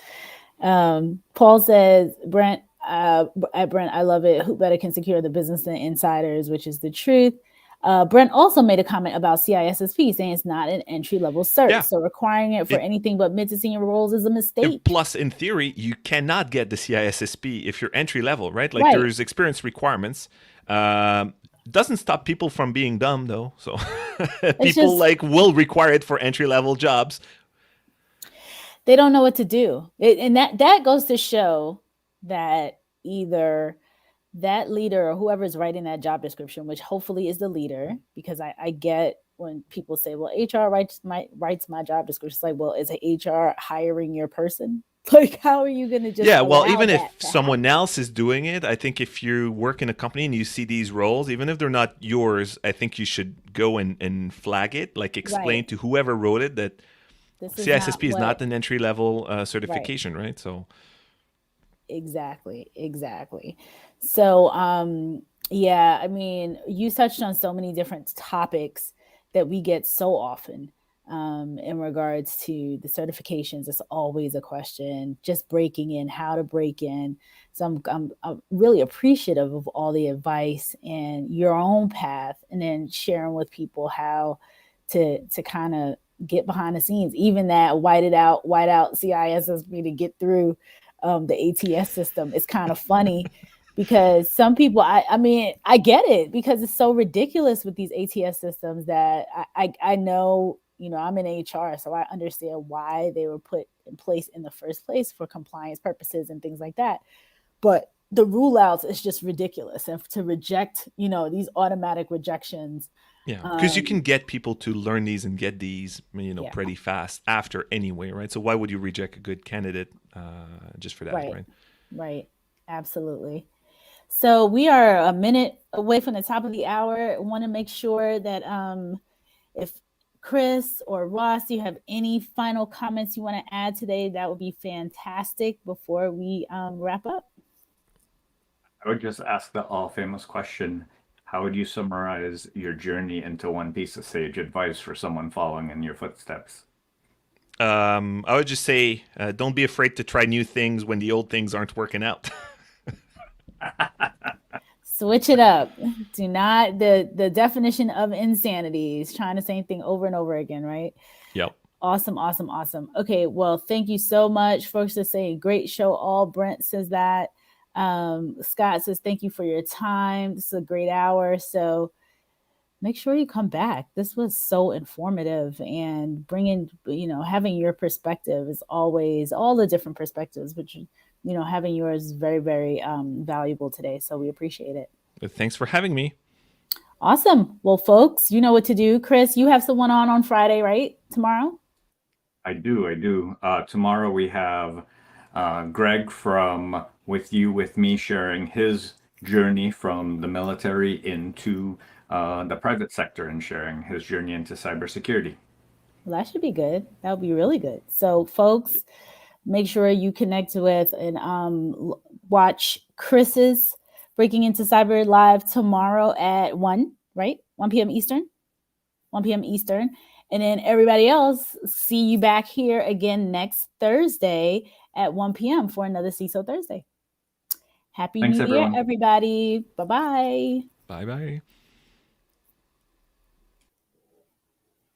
[SPEAKER 1] Paul says, Brent, I love it. Who better can secure the business than insiders, which is the truth. Brent also made a comment about CISSP, saying it's not an entry-level cert.
[SPEAKER 3] Yeah.
[SPEAKER 1] So requiring it for anything but mid to senior roles is a mistake.
[SPEAKER 3] Plus, in theory, you cannot get the CISSP if you're entry-level, right? Like,
[SPEAKER 1] Right.
[SPEAKER 3] There's experience requirements. Doesn't stop people from being dumb, though. So people will require it for entry-level jobs.
[SPEAKER 1] They don't know what to do. And that goes to show that either that leader or whoever's writing that job description, which hopefully is the leader, because I get when people say, well, HR writes my job description. It's like, well, is HR hiring your person? Like, how are you going to just...
[SPEAKER 3] Yeah, well, even if someone else is doing it, I think if you work in a company and you see these roles, even if they're not yours, I think you should go and flag it, like explain to whoever wrote it that CISSP is not an entry-level certification, right? So
[SPEAKER 1] Exactly. So, yeah, I mean, you touched on so many different topics that we get so often in regards to the certifications. It's always a question, just breaking in, how to break in. So I'm really appreciative of all the advice and your own path, and then sharing with people how to kind of get behind the scenes, even that white out CISSP to get through the ATS system. It's kind of funny because some people, I mean, I get it because it's so ridiculous with these ATS systems that I know, I'm in HR, so I understand why they were put in place in the first place for compliance purposes and things like that. But the rule outs is just ridiculous. And to reject, these automatic rejections.
[SPEAKER 3] Yeah, because you can get people to learn these and get these, pretty fast after anyway, right? So why would you reject a good candidate just for that, right?
[SPEAKER 1] Right. Absolutely. So we are a minute away from the top of the hour. I want to make sure that if Chris or Ross, you have any final comments you want to add today, that would be fantastic before we wrap up.
[SPEAKER 2] I would just ask the all famous question. How would you summarize your journey into one piece of sage advice for someone following in your footsteps?
[SPEAKER 3] I would just say, don't be afraid to try new things when the old things aren't working out.
[SPEAKER 1] Switch it up. Do not, the definition of insanity is trying the same thing over and over again, right?
[SPEAKER 3] Yep.
[SPEAKER 1] Awesome. Okay, well, thank you so much. Folks are saying great show all. Brent says that. Scott says thank you for your time. This is a great hour. So make sure you come back. This was so informative, and bringing, having your perspective is always, all the different perspectives, but having yours is very, very valuable today. So we appreciate it.
[SPEAKER 3] Thanks for having me.
[SPEAKER 1] Awesome. Well, folks, you know what to do. Chris, you have someone on Friday, right? Tomorrow?
[SPEAKER 2] I do. Tomorrow we have Greg from With Me sharing his journey from the military into the private sector and sharing his journey into cybersecurity.
[SPEAKER 1] Well, that should be good. That would be really good. So, folks, make sure you connect with and watch Chris's Breaking Into Cyber live tomorrow at 1, right? 1 p.m. Eastern. 1 p.m. Eastern. And then everybody else, see you back here again next Thursday at 1 p.m. for another CISO Thursday. Happy
[SPEAKER 2] Thanks,
[SPEAKER 1] New
[SPEAKER 2] everyone.
[SPEAKER 1] Year, everybody. Bye-bye.
[SPEAKER 3] Bye-bye.